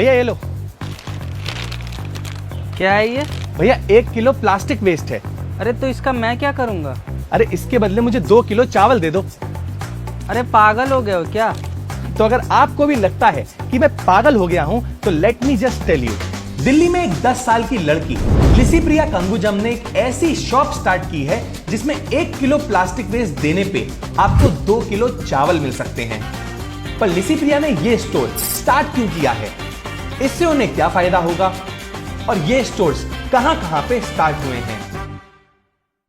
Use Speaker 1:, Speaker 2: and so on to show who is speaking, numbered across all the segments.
Speaker 1: भैया ये लो।
Speaker 2: क्या है ये?
Speaker 1: भैया 1 किलो प्लास्टिक वेस्ट है।
Speaker 2: अरे तो इसका मैं क्या करूँगा?
Speaker 1: अरे इसके बदले मुझे 2 किलो चावल दे दो।
Speaker 2: अरे पागल हो गए हो क्या?
Speaker 1: तो अगर आपको भी लगता है कि मैं पागल हो गया हूं तो let me just tell you. Delhi में एक 10 साल की लड़की लिसिप्रिया कंगुजम ने एक ऐसी शॉप स्टार्ट की है जिसमें 1 किलो प्लास्टिक वेस्ट देने पे आपको 2 किलो चावल मिल सकते हैं। पर लिसिप्रिया ने ये स्टोर स्टार्ट क्यों किया है, इससे उन्हें क्या फायदा होगा और ये स्टोर्स कहां-कहां पे स्टार्ट हुए हैं।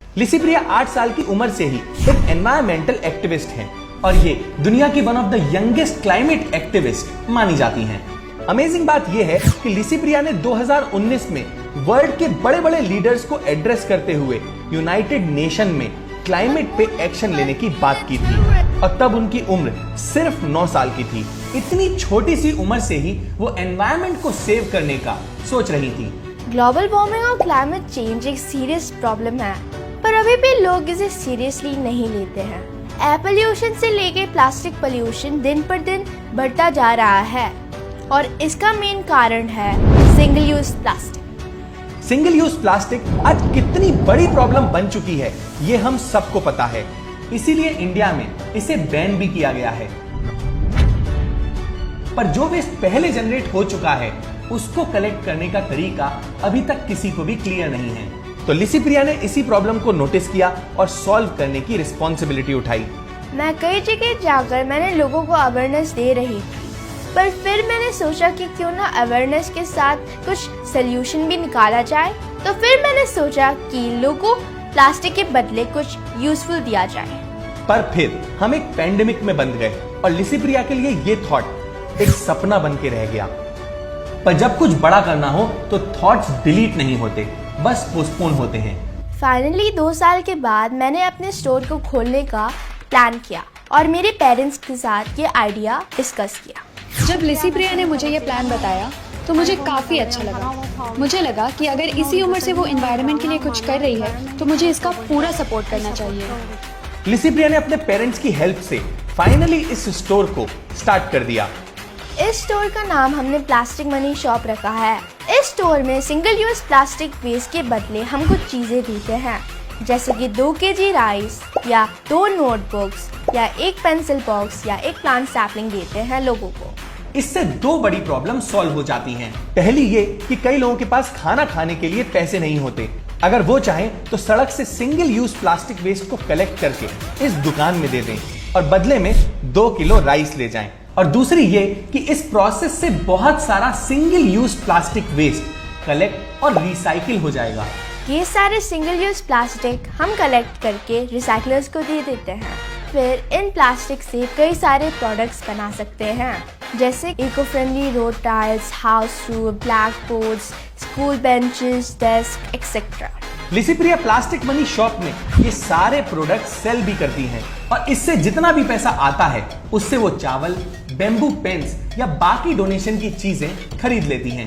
Speaker 1: लिसिप्रिया 8 साल की उम्र से ही एक एनवायरमेंटल एक्टिविस्ट हैं और ये दुनिया की one of the youngest climate activist मानी जाती हैं। अमेजिंग बात यह है कि लिसिप्रिया ने 2019 में वर्ल्ड के बड़े बड़े लीडर्स को एड्रेस करते हुए यूनाइटेड नेशन में क्लाइमेट पे एक्शन लेने की बात की थी और तब उनकी उम्र सिर्फ 9 साल की थी। इतनी छोटी सी उम्र से ही वो एनवायरमेंट को सेव करने का सोच रही थी।
Speaker 3: ग्लोबल वार्मिंग और क्लाइमेट चेंज एक सीरियस प्रॉब्लम है, पर अभी भी लोग इसे सीरियसली नहीं लेते हैं। एयर पोल्यूशन से लेके प्लास्टिक पोल्यूशन दिन पर दिन बढ़ता जा रहा है और इसका मेन कारण है single use plastic.
Speaker 1: Single use plastic आज कितनी बड़ी प्रॉब्लम बन चुकी है ये हम सबको पता है, इसीलिए इंडिया में इसे बैन भी किया गया है। पर जो वेस्ट पहले जनरेट हो चुका है उसको कलेक्ट करने का तरीका अभी तक किसी को भी क्लियर नहीं है। तो लिसिप्रिया ने इसी प्रॉब्लम को नोटिस किया और सॉल्व करने की रिस्पॉन्सिबिलिटी उठाई।
Speaker 3: मैं कई जगह जाकर मैंने लोगों को अवेयरनेस दे रही थी, पर फिर मैंने सोचा कि क्यों ना अवेयरनेस के साथ कुछ सोल्यूशन भी निकाला जाए। तो फिर मैंने सोचा कि लोगों को प्लास्टिक के बदले कुछ यूजफुल दिया जाए।
Speaker 1: पर फिर हम एक पैंडेमिक में बंद गए और लिसिप्रिया के लिए ये थॉट एक सपना बन के रह गया। पर जब कुछ बड़ा करना हो तो थॉट्स डिलीट नहीं होते, बस पोस्टपोन होते हैं।
Speaker 3: फाइनली 2 साल के बाद मैंने अपने स्टोर को खोलने का प्लान किया और मेरे पेरेंट्स के साथ ये आइडिया डिस्कस किया।
Speaker 4: जब लिसिप्रिया ने मुझे ये प्लान बताया तो मुझे काफ़ी अच्छा लगा। मुझे लगा कि अगर इसी उम्र से वो एनवायरनमेंट के लिए कुछ कर रही है तो मुझे इसका पूरा सपोर्ट करना चाहिए।
Speaker 1: लिसिप्रिया ने अपने पेरेंट्स की हेल्प से फाइनली इस स्टोर को स्टार्ट कर दिया।
Speaker 3: इस स्टोर का नाम हमने प्लास्टिक मनी शॉप रखा है। इस स्टोर में सिंगल यूज प्लास्टिक वेस्ट के बदले हम कुछ चीजें देते हैं, जैसे कि 2 केजी राइस या 2 नोटबुक्स या 1 पेंसिल बॉक्स या 1 प्लांट सैपलिंग देते हैं लोगों को।
Speaker 1: इससे 2 बड़ी प्रॉब्लम सॉल्व हो जाती हैं। पहली ये कि कई लोगों के पास खाना खाने के लिए पैसे नहीं होते। अगर वो चाहें तो सड़क से सिंगल यूज प्लास्टिक वेस्ट को कलेक्ट करके इस दुकान में दे दें और बदले में 2 किलो राइस ले जाएं। और दूसरी ये कि इस प्रोसेस से बहुत सारा single use plastic waste collect और रिसाइकिल हो जाएगा।
Speaker 3: ये सारे सिंगल यूज प्लास्टिक हम कलेक्ट करके रिसाइकलर्स को दे देते हैं। फिर इन प्लास्टिक से कई सारे प्रोडक्ट्स बना सकते हैं, जैसे eco friendly road tiles, house roof, blackboards, school benches, desk etcetera.
Speaker 1: Licypriya plastic money shop में ये सारे प्रोडक्ट सेल भी करती हैं और इससे जितना भी पैसा आता है उससे वो चावल, बेम्बू पेन्स या बाकी डोनेशन की चीजें खरीद लेती हैं।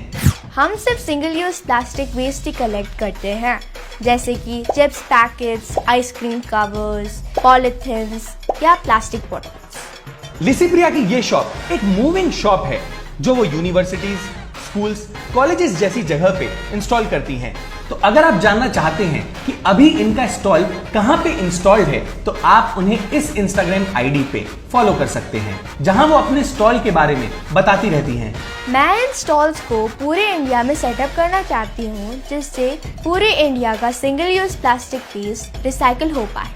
Speaker 3: हम सिर्फ सिंगल यूज प्लास्टिक वेस्ट ही कलेक्ट करते हैं, जैसे कि चिप्स पैकेट्स, आइसक्रीम कवर्स, पॉलिथिन्स या प्लास्टिक बॉटल्स।
Speaker 1: लिसिप्रिया की ये शॉप एक मूविंग शॉप है जो वो यूनिवर्सिटीज, स्कूल्स, कॉलेजेस जैसी जगह पे इंस्टॉल करती हैं। तो अगर आप जानना चाहते हैं कि अभी इनका स्टॉल कहां पे इंस्टॉल्ड है तो आप उन्हें इस इंस्टाग्राम आईडी पे फॉलो कर सकते हैं, जहां वो अपने स्टॉल के बारे में बताती रहती हैं।
Speaker 3: मैं इन स्टॉल्स को पूरे इंडिया में सेटअप करना चाहती हूँ, जिससे पूरे इंडिया का single use plastic waste recycle हो पाए।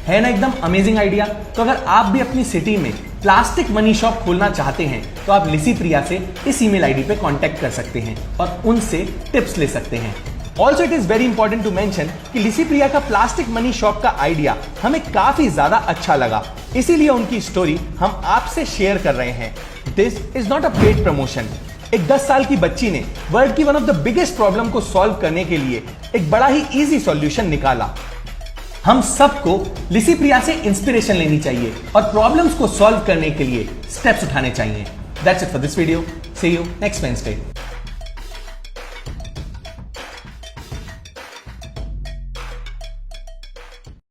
Speaker 1: है ना एकदम अमेजिंग आइडिया। तो अगर आप भी अपनी सिटी में प्लास्टिक मनी शॉप खोलना चाहते हैं तो आप लिसिप्रिया से इस ईमेल आईडी पे कांटेक्ट कर सकते हैं और उनसे टिप्स ले सकते हैं। Also it is very important to mention कि लिसिप्रिया का प्लास्टिक मनी शॉप का आइडिया हमें काफी ज्यादा अच्छा लगा, इसीलिए उनकी स्टोरी हम आपसे शेयर कर रहे हैं। This is not a paid promotion. एक 10 साल की बच्ची ने वर्ल्ड की one of the biggest problem को सॉल्व करने के लिए एक बड़ा ही इजी सॉल्यूशन निकाला। हम सबको लिसिप्रिया से इंस्पिरेशन लेनी चाहिए और प्रॉब्लम्स को सॉल्व करने के लिए स्टेप्स उठाने चाहिए। That's it for this video. See you next Wednesday.